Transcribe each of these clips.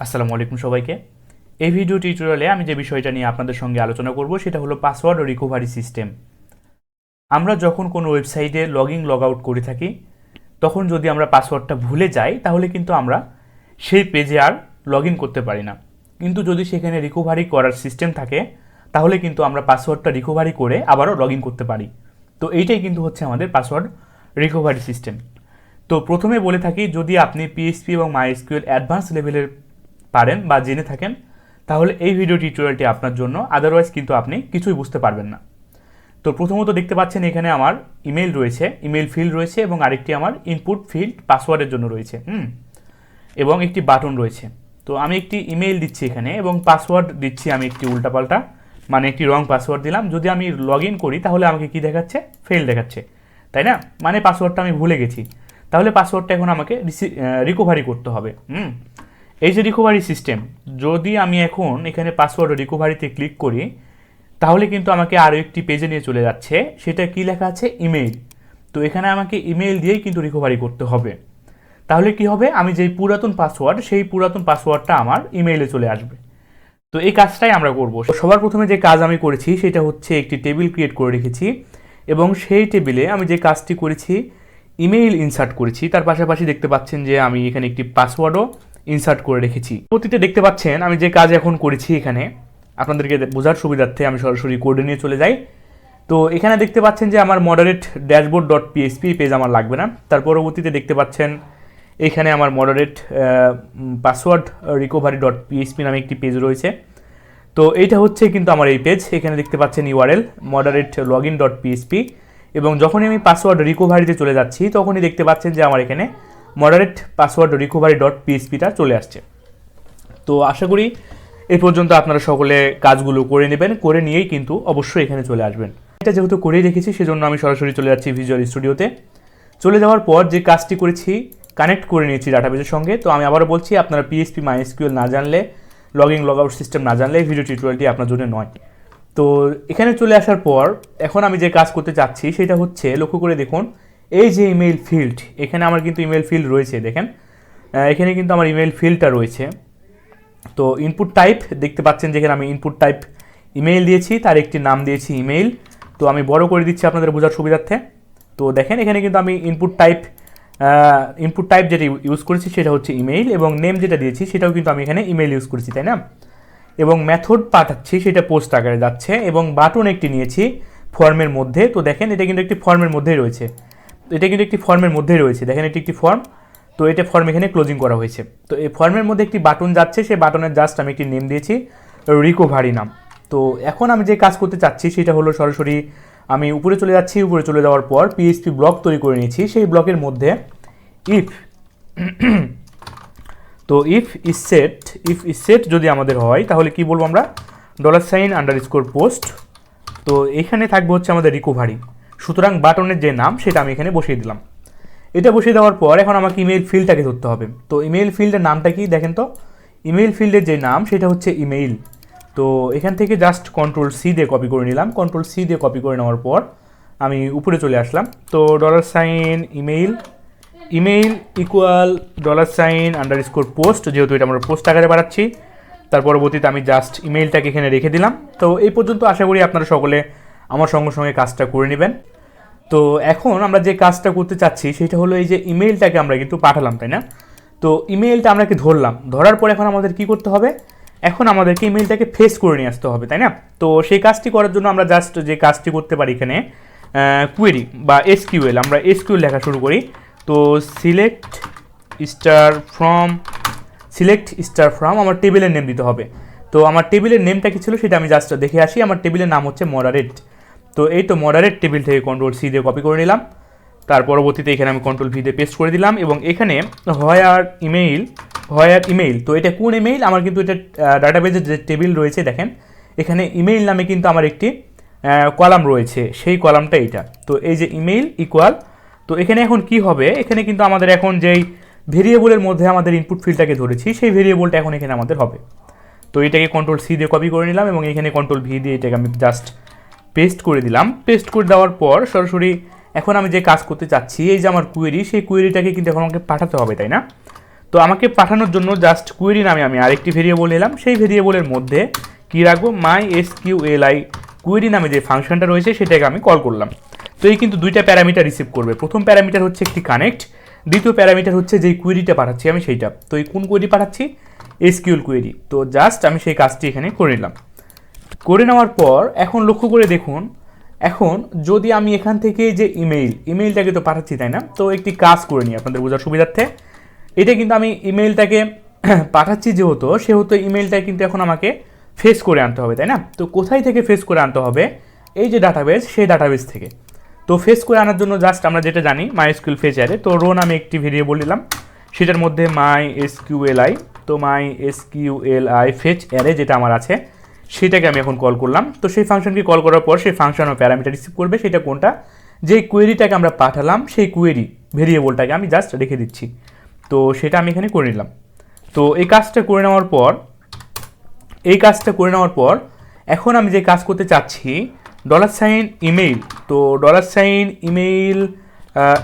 আসসালামু আলাইকুম সবাইকে। এই ভিডিও টিউটোরিয়ালে আমি যে বিষয়টা নিয়ে আপনাদের সঙ্গে আলোচনা করব সেটা হলো পাসওয়ার্ড রিকভারি সিস্টেম। আমরা যখন কোনো ওয়েবসাইটে লগ ইন লগ আউট করে থাকি তখন যদি আমরা পাসওয়ার্ডটা ভুলে যাই তাহলে কিন্তু আমরা সেই পেজে আর লগ ইন করতে পারি না। কিন্তু যদি সেখানে রিকভারি করার সিস্টেম থাকে তাহলে কিন্তু আমরা পাসওয়ার্ডটা রিকভারি করে আবারও লগ ইন করতে পারি। তো এইটাই কিন্তু হচ্ছে আমাদের পাসওয়ার্ড রিকভারি সিস্টেম। তো প্রথমে বলে থাকি, যদি আপনি PHP এবং MySQL অ্যাডভান্স লেভেলের পারেন বা জেনে থাকেন তাহলে এই ভিডিও টিউটোরিয়ালটি আপনার জন্য, আদারওয়াইজ কিন্তু আপনি কিছুই বুঝতে পারবেন না। তো প্রথমত দেখতে পাচ্ছেন এখানে আমার ইমেল রয়েছে, ইমেল ফিল্ড রয়েছে এবং আরেকটি আমার ইনপুট ফিল্ড পাসওয়ার্ডের জন্য রয়েছে এবং একটি বাটন রয়েছে। তো আমি একটি ইমেল দিচ্ছি এখানে এবং পাসওয়ার্ড দিচ্ছি আমি একটি উল্টাপাল্টা, মানে একটি রং পাসওয়ার্ড দিলাম। যদি আমি লগ ইন করি তাহলে আমাকে কি দেখাচ্ছে? ফেল দেখাচ্ছে, তাই না? মানে পাসওয়ার্ডটা আমি ভুলে গেছি, তাহলে পাসওয়ার্ডটা এখন আমাকে রিকভারি করতে হবে। এই যে রিকভারি সিস্টেম, যদি আমি এখন এখানে পাসওয়ার্ড রিকভারিতে ক্লিক করি তাহলে কিন্তু আমাকে আরও একটি পেজে নিয়ে চলে যাচ্ছে। সেটা কি লেখা আছে? ইমেইল। তো এখানে আমাকে ইমেইল দিয়েই কিন্তু রিকভারি করতে হবে। তাহলে কি হবে? আমি যেই পুরাতন পাসওয়ার্ড, সেই পুরাতন পাসওয়ার্ডটা আমার ইমেইলে চলে আসবে। তো এই কাজটাই আমরা করব। সবার প্রথমে যে কাজ আমি করেছি সেটা হচ্ছে একটি টেবিল ক্রিয়েট করে রেখেছি এবং সেই টেবিলে আমি যে কাজটি করেছি ইমেইল ইনসার্ট করেছি। তার পাশাপাশি দেখতে পাচ্ছেন যে আমি এখানে একটি পাসওয়ার্ডও ইনসার্ট করে রেখেছি। পরবর্তীতে দেখতে পাচ্ছেন আমি যে কাজ এখন করেছি, এখানে আপনাদেরকে বোঝার সুবিধার্থে আমি সরাসরি কোডে নিয়ে চলে যাই। তো এখানে দেখতে পাচ্ছেন যে আমার moderate dashboard dot PHP page আমার লাগবে না। তার পরবর্তীতে দেখতে পাচ্ছেন এখানে আমার moderate password recovery dot PHP নামে একটি পেজ রয়েছে। তো এইটা হচ্ছে কিন্তু আমার এই পেজ। এখানে দেখতে পাচ্ছেন URL moderate log in dot PHP, এবং যখনই আমি পাসওয়ার্ড রিকভারিতে চলে যাচ্ছি তখনই দেখতে পাচ্ছেন যে আমার এখানে মডারেট পাসওয়ার্ড রিকভারি ডট পিএইচপিটা চলে আসছে। তো আশা করি এই পর্যন্ত আপনারা সকলে কাজগুলো করে নেবেন, করে নিয়েই কিন্তু অবশ্যই এখানে চলে আসবেন। এটা যেহেতু করেই রেখেছি সেজন্য আমি সরাসরি চলে যাচ্ছি ভিজুয়াল স্টুডিওতে। চলে যাওয়ার পর যে কাজটি করেছি, কানেক্ট করে নিয়েছি ডাটাবেজের সঙ্গে। তো আমি আবারও বলছি, আপনারা PHP MySQL না জানলে, log in log out system না জানলে এই ভিডিও টিউটোরিয়ালটি আপনার জন্য নয়। তো এখানে চলে আসার পর এখন আমি যে কাজ করতে চাচ্ছি সেটা হচ্ছে, লক্ষ্য করে দেখুন এই যে ইমেইল ফিল্ড, এখানে আমার কিন্তু ইমেইল ফিল্ড রয়েছে। দেখেন এখানে কিন্তু আমার ইমেইল ফিল্ডটা রয়েছে। তো ইনপুট টাইপ দেখতে পাচ্ছেন যেখানে আমি ইনপুট টাইপ ইমেইল দিয়েছি, তার একটি নাম দিয়েছি ইমেইল। তো আমি বড় করে দিচ্ছি আপনাদের বোঝার সুবিধার্থে। তো দেখেন এখানে কিন্তু আমি ইনপুট টাইপ যেটা ইউজ করেছি সেটা হচ্ছে ইমেইল, এবং নেম যেটা দিয়েছি সেটাও কিন্তু আমি এখানে ইমেইল ইউজ করেছি, তাই না? এবং মেথড পাঠাচ্ছি সেটা পোস্ট আকারে যাচ্ছে, এবং বাটন একটি নিয়েছি ফর্মের মধ্যে। তো দেখেন এটা কিন্তু একটি ফর্মের মধ্যেই রয়েছে, দেখেন এটি একটি ফর্ম। তো এটা ফর্ম এখানে ক্লোজিং করা হয়েছে। তো এই ফর্মের মধ্যে একটি বাটন যাচ্ছে, সেই বাটনের জাস্ট আমি একটি নেম দিয়েছি রিকভারি নাম। তো এখন আমি যে কাজ করতে চাচ্ছি সেটা হলো, সরাসরি আমি উপরে চলে যাচ্ছি। উপরে চলে যাওয়ার পর PHP ব্লক তৈরি করে নিয়েছি। সেই ব্লকের মধ্যে ইফ তো ইফ ইজ সেট যদি আমাদের হয় তাহলে কি বলবো আমরা? $_পোস্ট। তো এখানে থাকবে হচ্ছে আমাদের রিকভারি। সুতরাং বাটনের যে নাম সেটা আমি এখানে বসিয়ে দিলাম। এটা বসিয়ে দেওয়ার পর এখন আমাকে ইমেইল ফিল্ডটাকে ধরতে হবে। তো ইমেইল ফিল্ডের নামটা কি দেখেন তো? ইমেইল ফিল্ডের যে নাম সেটা হচ্ছে ইমেইল। তো এখান থেকে জাস্ট Ctrl+C দিয়ে কপি করে নিলাম। Ctrl+C দিয়ে কপি করে নেওয়ার পর আমি উপরে চলে আসলাম। তো ইমেইল ইকুয়াল $_পোস্ট, যেহেতু এটা আমরা পোস্ট আকারে বাড়াচ্ছি। তার পরবর্তীতে আমি জাস্ট ইমেইলটাকে এখানে রেখে দিলাম। তো এই পর্যন্ত আশা করি আপনারা সকলে আমার সঙ্গে সঙ্গে কাজটা করে নেবেন। তো এখন আমরা যে কাজটা করতে চাচ্ছি সেটা হলো, এই যে ইমেইলটাকে আমরা কিন্তু পাঠালাম, তাই না? তো ইমেইলটা আমরা কি ধরলাম, ধরার পর এখন আমাদের কি করতে হবে? এখন আমাদেরকে ইমেইলটাকে ফেস করে নিয়ে আসতে হবে, তাই না? তো সেই কাজটি করার জন্য আমরা জাস্ট যে কাজটি করতে পারি, এখানে কোয়েরি বা SQL, আমরা SQL লেখা শুরু করি। তো সিলেক্ট স্টার ফ্রম আমার টেবিলের নেম দিতে হবে। তো আমার টেবিলের নেমটা কি ছিল সেটা আমি জাস্ট দেখে আসি। আমার টেবিলের নাম হচ্ছে মডারেট। তো এই তো মডারেট টেবিল থেকে Ctrl+C দিয়ে কপি করে নিলাম। তার পরবর্তীতে এখানে আমি Ctrl+V দিয়ে পেস্ট করে দিলাম, এবং এখানে হোয়ার ইমেইল। তো এটা কোন ইমেইল? আমার কিন্তু এটা ডাটাবেজের যে টেবিল রয়েছে, দেখেন এখানে ইমেইল নামে কিন্তু আমার একটি কলাম রয়েছে, সেই কলামটা এইটা। তো এই যে ইমেইল ইকুয়াল, তো এখানে এখন কি হবে? এখানে কিন্তু আমাদের এখন যেই ভেরিয়েবলের মধ্যে আমাদের ইনপুট ফিল্ডটাকে ধরেছি সেই ভেরিয়েবলটা এখন এখানে আমাদের হবে। তো এটাকে Ctrl+C দিয়ে কপি করে নিলাম, এবং এখানে Ctrl+V দিয়ে এটাকে আমি জাস্ট পেস্ট করে দিলাম। পেস্ট করে দেওয়ার পর সরাসরি এখন আমি যে কাজ করতে চাচ্ছি, এই যে আমার কোয়েরি, সেই কোয়েরিটাকে কিন্তু এখন আমাকে পাঠাতে হবে, তাই না? তো আমাকে পাঠানোর জন্য জাস্ট কুয়েরি নামে আমি আরেকটি ভেরিয়েবল নিলাম, সেই ভেরিয়েবলের মধ্যে কী রাখবো, MySQLi কুয়েরি নামে যে ফাংশনটা রয়েছে সেটাকে আমি কল করলাম। তো এই কিন্তু দুইটা প্যারামিটার রিসিভ করবে। প্রথম প্যারামিটার হচ্ছে একটি কানেক্ট, দ্বিতীয় প্যারামিটার হচ্ছে যেই কুয়েরিটা পাঠাচ্ছি আমি সেইটা। তো এই কোন কুয়েরি পাঠাচ্ছি, SQL কুয়েরি। তো জাস্ট আমি সেই কাজটি এখানে করে নিলাম। করে নেওয়ার পর এখন লক্ষ্য করে দেখুন, এখন যদি আমি এখান থেকে যে ইমেইলটাকে তো পাঠাচ্ছি তাই না, তো একটি কাজ করে নিই আপনাদের বোঝার সুবিধার্থে। এটা কিন্তু আমি ইমেইলটাকে পাঠাচ্ছি সেহেতু ইমেইলটা কিন্তু এখন আমাকে ফেস করে আনতে হবে তাই না। তো কোথায় থেকে ফেস করে আনতে হবে, এই যে ডাটাবেস, সেই ডাটাবেস থেকে। তো ফেস করে আনার জন্য জাস্ট আমরা যেটা জানি MySQL ফেচ অ্যারে, তো রো নামে একটি ভেরিয়েবল নিলাম, সেটার মধ্যে MySQLi, তো MySQLi ফেচ অ্যারে যেটা আমার আছে সেটাকে আমি এখন কল করলাম। তো সেই ফাংশনকে কল করার পর সেই ফাংশন ও প্যারামিটার রিসিভ করবে, সেটা কোনটা, যে কোয়েরিটাকে আমরা পাঠালাম সেই কোয়েরি ভেরিয়েবলটাকে আমি জাস্ট রেখে দিচ্ছি। তো সেটা আমি এখানে করে নিলাম। তো এই কাজটা করে নেওয়ার পর এখন আমি যে কাজ করতে চাচ্ছি $ইমেইল, তো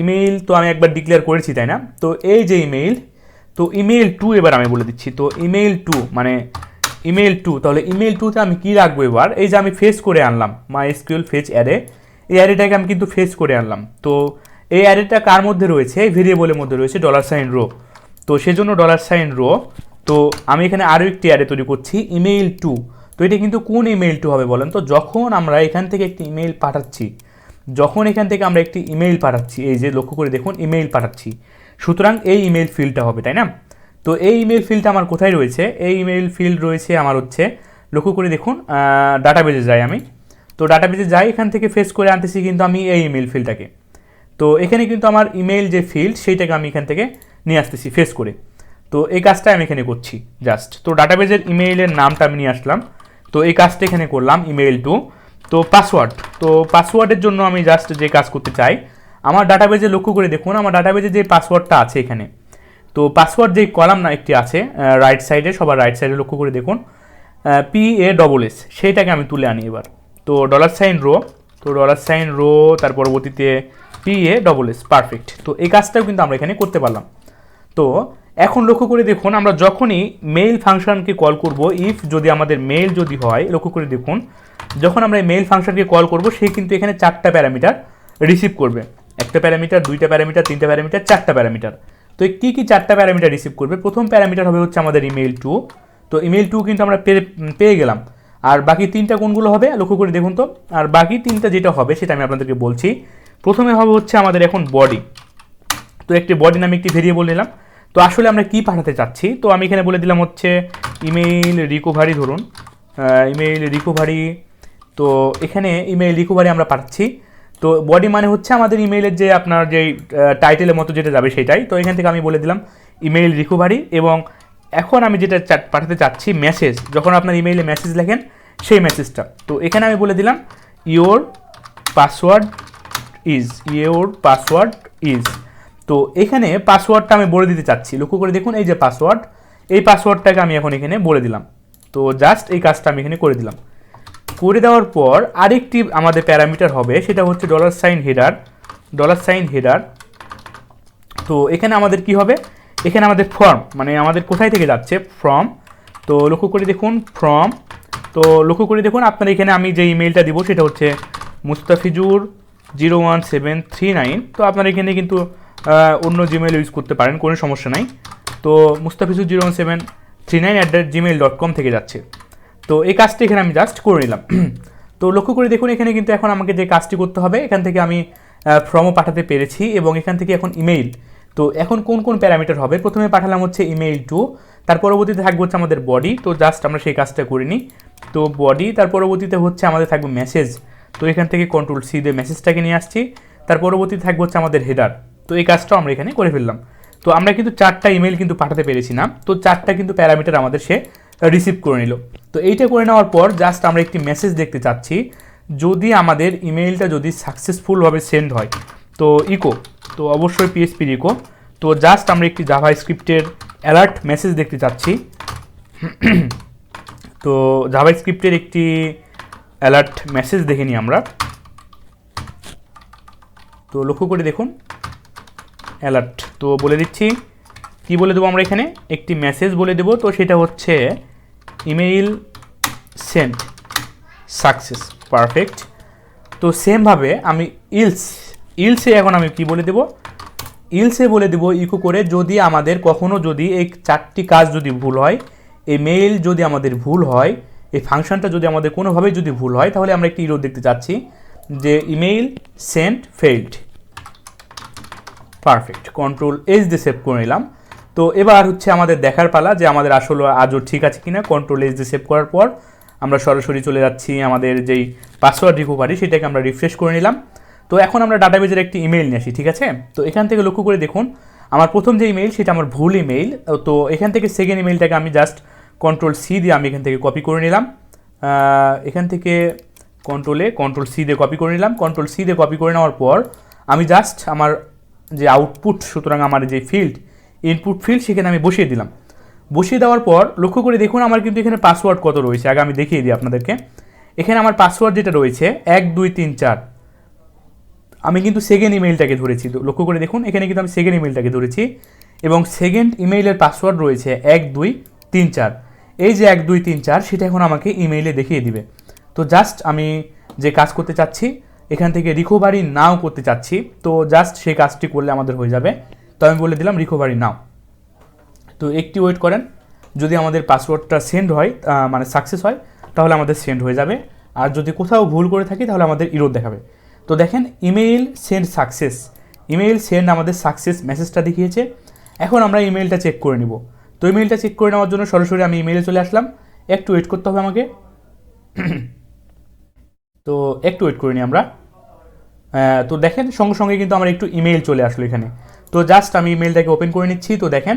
ইমেইল তো আমি একবার ডিক্লেয়ার করেছি তাই না। তো এই যে ইমেইল, তো ইমেইল 2 এবার আমি বলে দিচ্ছি। তো ইমেইল 2 মানে ইমেইল 2, তাহলে ইমেইল 2তে আমি কী রাখবো এবার, এই যে আমি ফেস করে আনলাম MySQL ফেচ অ্যারে, এই অ্যারেটাকে আমি কিন্তু ফেস করে আনলাম। তো এই অ্যারেটা কার মধ্যে রয়েছে, এই ভেরিয়েবলের মধ্যে রয়েছে $রো। তো সেজন্য $রো, তো আমি এখানে আরও একটি অ্যারে তৈরি করছি ইমেইল 2। তো এটা কিন্তু কোন ইমেইল 2 হবে বলেন তো, যখন আমরা এখান থেকে একটি ইমেইল পাঠাচ্ছি, এই যে লক্ষ্য করে দেখুন ইমেইল পাঠাচ্ছি, সুতরাং এই ইমেইল ফিল্ডটা হবে তাই না। তো এই ইমেইল ফিল্ডটা আমার কোথায় রয়েছে, এই ইমেইল ফিল্ড রয়েছে আমার হচ্ছে, লক্ষ্য করে দেখুন ডাটাবেজে যাই আমি। তো ডাটাবেজে যাই, এখান থেকে ফেস করে আনতেছি কিন্তু আমি এই ইমেইল ফিল্ডটাকে। তো এখানে কিন্তু আমার ইমেইল যে ফিল্ড সেইটাকে আমি এখান থেকে নিয়ে আসতেছি ফেস করে। তো এই কাজটা আমি এখানে করছি জাস্ট। তো ডাটাবেজের ইমেইলের নামটা আমি নিয়ে আসলাম, তো এই কাজটা এখানে করলাম ইমেইল 2। তো পাসওয়ার্ডের জন্য আমি জাস্ট যে কাজ করতে চাই, আমার ডাটাবেজে লক্ষ্য করে দেখুন, আমার ডাটাবেজে যে পাসওয়ার্ডটা আছে এখানে, তো পাসওয়ার্ড যেই কলাম না একটি আছে রাইট সাইডে, সবার রাইট সাইডে লক্ষ্য করে দেখুন PASS, সেইটাকে আমি তুলে আনি এবার। তো $রো, তার পরবর্তীতে PASS, পারফেক্ট। তো এই কাজটাও কিন্তু আমরা এখানে করতে পারলাম। তো এখন লক্ষ্য করে দেখুন, আমরা যখনই মেইল ফাংশনকে কল করব, ইফ যদি আমাদের মেইল যদি হয়, লক্ষ্য করে দেখুন যখন আমরা এই মেইল ফাংশনকে কল করব, সে কিন্তু এখানে 4টা প্যারামিটার রিসিভ করবে, 1টা প্যারামিটার, 2টা প্যারামিটার, 3টা প্যারামিটার, 4টা প্যারামিটার। তো কী 4টা প্যারামিটার রিসিভ করবে, প্রথম প্যারামিটার হবে হচ্ছে আমাদের ইমেইল 2। তো ইমেইল 2 কিন্তু আমরা পেয়ে গেলাম। আর বাকি 3টা কোনগুলো হবে লক্ষ্য করে দেখুন তো, আর বাকি 3টা যেটা হবে সেটা আমি আপনাদেরকে বলছি। প্রথমে হবে হচ্ছে আমাদের এখন বডি, তো একটি বডি নামে একটি ভেরিয়েবল নিলাম। তো আসলে আমরা কি পাঠাতে চাচ্ছি, তো আমি এখানে বলে দিলাম হচ্ছে ইমেইল রিকভারি, ধরুন ইমেইল রিকভারি। তো এখানে ইমেইল রিকভারি আমরা পাঠাচ্ছি। তো বডি মানে হচ্ছে আমাদের ইমেইলের যে আপনার যেই টাইটেলের মতো যেটা যাবে সেটাই। তো এখান থেকে আমি বলে দিলাম ইমেইল রিকভারি, এবং এখন আমি যেটা পাঠাতে চাচ্ছি মেসেজ, যখন আপনার ইমেইলে মেসেজ লেখেন সেই মেসেজটা। তো এখানে আমি বলে দিলাম ইওর পাসওয়ার্ড ইজ। তো এখানে পাসওয়ার্ডটা আমি বলে দিতে চাচ্ছি, লক্ষ্য করে দেখুন এই যে পাসওয়ার্ড, এই পাসওয়ার্ডটাকে আমি এখন এখানে বলে দিলাম। তো জাস্ট এই কাজটা আমি এখানে করে দিলাম। করে দেওয়ার পর আরেকটি আমাদের প্যারামিটার হবে, সেটা হচ্ছে $হেডার। তো এখানে আমাদের কি হবে, এখানে আমাদের ফর্ম, মানে আমাদের কোথায় থেকে যাচ্ছে, ফ্রম। তো লক্ষ্য করে দেখুন ফ্রম। তো লক্ষ্য করে দেখুন আপনার এখানে আমি যে ইমেইলটা দিব সেটা হচ্ছে মুস্তাফিজুর01739। তো আপনার এখানে কিন্তু অন্য জিমেইল ইউজ করতে পারেন, কোনো সমস্যা নাই। তো mustafizu01739@gmail.com থেকে যাচ্ছে। তো এই কাজটি এখানে আমি জাস্ট করে নিলাম। তো লক্ষ্য করে দেখুন এখানে কিন্তু এখন আমাকে যে কাজটি করতে হবে, এখান থেকে আমি ফর্মও পাঠাতে পেরেছি, এবং এখান থেকে এখন ইমেইল। তো এখন কোন কোন প্যারামিটার হবে, প্রথমে পাঠালাম হচ্ছে ইমেইল 2, তার পরবর্তীতে থাকবে হচ্ছে আমাদের বডি। তো জাস্ট আমরা সেই কাজটা করে নিই। তো বডি, তার পরবর্তীতে হচ্ছে আমাদের থাকবে মেসেজ। তো এখান থেকে Ctrl+C দিয়ে মেসেজটাকে নিয়ে আসছি। তার পরবর্তীতে থাকবে হচ্ছে আমাদের হেডার। তো এই কাজটাও আমরা এখানে করে ফেললাম। তো আমরা কিন্তু 4টা ইমেইল কিন্তু পাঠাতে পেরেছি না, তো 4টা কিন্তু প্যারামিটার আমাদের সে রিসিভ করে নিল। তো এইটা করে নেওয়ার পর জাস্ট আমরা একটি মেসেজ দেখতে চাচ্ছি, যদি আমাদের ইমেইলটা যদি সাকসেসফুলভাবে সেন্ড হয়, তো ইকো, তো অবশ্যই PHP ইকো। তো জাস্ট আমরা একটি জাভাস্ক্রিপ্টের অ্যালার্ট মেসেজ দেখতে চাচ্ছি। তো জাভাস্ক্রিপ্টের একটি অ্যালার্ট মেসেজ দেখে নিই আমরা। তো লক্ষ্য করে দেখুন অ্যালার্ট, তো বলে দিচ্ছি কি বলে দেবো আমরা এখানে, একটি মেসেজ বলে দেবো। তো সেটা হচ্ছে ইমেইল সেন্ড সাকসেস, পারফেক্ট। তো সেমভাবে আমি ইলসে এখন আমি কি বলে দেবো, ইলসে বলে দেবো ইকো করে, যদি আমাদের কখনো যদি এই 4টি কাজ যদি ভুল হয়, এই মেইল যদি আমাদের ভুল হয়, এই ফাংশনটা যদি আমাদের কোনোভাবেই যদি ভুল হয়, তাহলে আমরা একটি ইরর দেখতে চাচ্ছি যে email send failed, perfect. Control S দিয়ে সেভ করে নিলাম। তো এবার হচ্ছে আমাদের দেখার পালা যে আমাদের আসলে আজও ঠিক আছে কিনা। কন্ট্রোল এস দিয়ে সেভ করার পর আমরা সরাসরি চলে যাচ্ছি আমাদের যেই পাসওয়ার্ড রিকভারি, সেটাকে আমরা রিফ্রেশ করে নিলাম। তো এখন আমরা ডাটাবেজের একটি ইমেইল নিয়ে আসি, ঠিক আছে। তো এখান থেকে লক্ষ্য করে দেখুন আমার প্রথম যে ইমেইল সেটা আমার ভুল ইমেইল। তো এখান থেকে সেকেন্ড ইমেইলটাকে আমি জাস্ট কন্ট্রোল সি দিয়ে আমি এখান থেকে কপি করে নিলাম। এখান থেকে কন্ট্রোল সি দিয়ে কপি করে নিলাম। কন্ট্রোল সি দিয়ে কপি করে নেওয়ার পর আমি জাস্ট আমার যে আউটপুট, সুতরাং আমার যে ফিল্ড ইনপুট ফিল্ড, সেখানে আমি বসিয়ে দিলাম। বসিয়ে দেওয়ার পর লক্ষ্য করে দেখুন আমার কিন্তু এখানে পাসওয়ার্ড কত রয়েছে, আগে আমি দেখিয়ে দিই আপনাদেরকে। এখানে আমার পাসওয়ার্ড যেটা রয়েছে 1 2 3 4, আমি কিন্তু সেকেন্ড ইমেইলটাকে ধরেছি। তো লক্ষ্য করে দেখুন এখানে কিন্তু আমি সেকেন্ড ইমেইলটাকে ধরেছি এবং সেকেন্ড ইমেইলের পাসওয়ার্ড রয়েছে 1 2 3 4। এই যে 1 2 3 4 সেটা এখন আমাকে ইমেইলে দেখিয়ে দিবে। তো জাস্ট আমি যে কাজ করতে চাচ্ছি, এখান থেকে রিকভারি নাও করতে চাচ্ছি, তো জাস্ট সেই কাজটি করলে আমাদের হয়ে যাবে। তো আমি বলে দিলাম রিকভারি নাও। তো একটি ওয়েট করেন, যদি আমাদের পাসওয়ার্ডটা সেন্ড হয়, মানে সাকসেস হয়, তাহলে আমাদের সেন্ড হয়ে যাবে। আর যদি কোথাও ভুল করে থাকি তাহলে আমাদের ইরর দেখাবে। তো দেখেন email send success, email send আমাদের সাকসেস মেসেজটা দেখিয়েছে। এখন আমরা ইমেইলটা চেক করে নিব। তো ইমেইলটা চেক করে নেওয়ার জন্য সরাসরি আমি ইমেইলে চলে আসলাম। একটু ওয়েট করতে হবে আমাকে। তো একটু ওয়েট করে নিই আমরা। তো দেখেন সঙ্গে সঙ্গে কিন্তু আমার একটু ইমেইল চলে আসলো এখানে। তো জাস্ট আমি ইমেইলটাকে ওপেন করে নিচ্ছি। তো দেখেন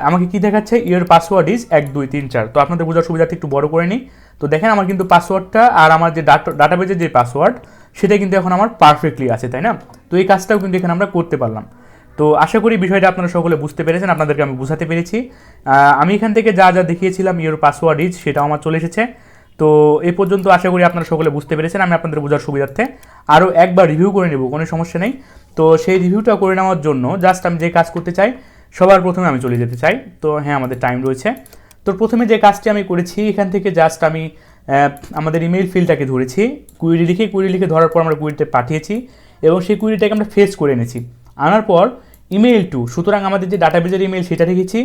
আমাকে কি দেখাচ্ছে, ইয়োর পাসওয়ার্ড ইজ 1 2 3 4। তো আপনাদের বোঝার সুবিধার্থে একটু বড় করে নিই। তো দেখেন আমার কিন্তু পাসওয়ার্ডটা আর আমার যে ডাটাবেজের যে পাসওয়ার্ড, সেটা কিন্তু এখন আমার পারফেক্টলি আছে, তাই না। তো এই কাজটাও কিন্তু এখানে আমরা করতে পারলাম। তো আশা করি বিষয়টা আপনারা সকলে বুঝতে পেরেছেন, আপনাদেরকে আমি বুঝাতে পেরেছি। আমি এখান থেকে যা যা দেখিয়েছিলাম ইয়োর পাসওয়ার্ড ইজ, সেটাও আমার চলে এসেছে। তো এই পর্যন্ত আশা করি আপনারা সকলে বুঝতে পেরেছেন। আমি আপনাদের বোঝার সুবিধার্থে আরও একবার রিভিউ করে নেব, কোনো সমস্যা নেই। তো সেই রিভিউটা করে নেওয়ার জন্য জাস্ট আমি যে কাজ করতে চাই, সবার প্রথমে আমি চলে যেতে চাই। তো হ্যাঁ, আমাদের টাইম রয়েছে। তো প্রথমে যে কাজটি আমি করেছি, এখান থেকে জাস্ট আমি আমাদের ইমেইল ফিল্ডটাকে ধরেছি, কুইরি লিখে ধরার পর আমরা কুইরিতে পাঠিয়েছি এবং সেই কুইরিটাকে আমরা ফেস করে এনেছি। আনার পর ইমেইল টু, সুতরাং আমাদের যে ডাটাবেজের ইমেইল সেটা রেখেছি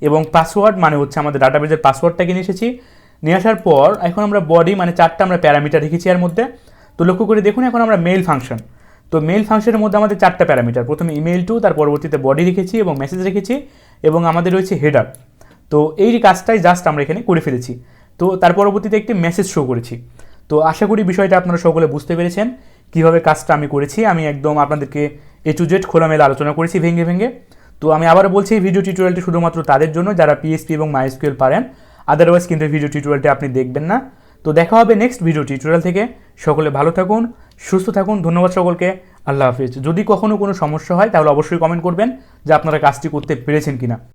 এবং পাসওয়ার্ড মানে হচ্ছে আমাদের ডাটাবেজের পাসওয়ার্ডটাকে নিয়ে এসেছি। নিয়ে আসার পর এখন আমরা বডি মানে 4টা আমরা প্যারামিটার রেখেছি এর মধ্যে। তো লক্ষ্য করে দেখুন এখন আমরা মেইল ফাংশন, তো মেইল ফাংশনের মধ্যে আমাদের 4টা প্যারামিটার, প্রথমে ইমেইল টু, তার পরবর্তীতে বডি রেখেছি এবং মেসেজ রেখেছি এবং আমাদের রয়েছে হেডার। তো এই কাজটাই জাস্ট আমরা এখানে করে ফেলেছি। তো তার পরবর্তীতে একটি মেসেজ শো করেছি। তো আশা করি বিষয়টা আপনারা সকলে বুঝতে পেরেছেন কীভাবে কাজটা আমি করেছি। আমি একদম আপনাদেরকে A to Z খোলামেলা আলোচনা করেছি ভেঙে ভেঙে। তো আমি আবারও বলছি এই ভিডিও টিউটোরিয়ালটি শুধুমাত্র তাদের জন্য যারা PHP এবং MySQL পারেন, আদারওয়াইজ কিন্তু ভিডিও টিউটোরিয়ালটি আপনি দেখবেন না। তো দেখা হবে নেক্সট ভিডিও টিউটোরিয়াল থেকে। সকলে ভালো থাকুন, সুস্থ থাকুন। ধন্যবাদ সকলকে, আল্লাহ হাফিজ। যদি কখনো কোনো সমস্যা হয় তাহলে অবশ্যই কমেন্ট করবেন যে আপনারা কাজটি করতে পেরেছেন কিনা।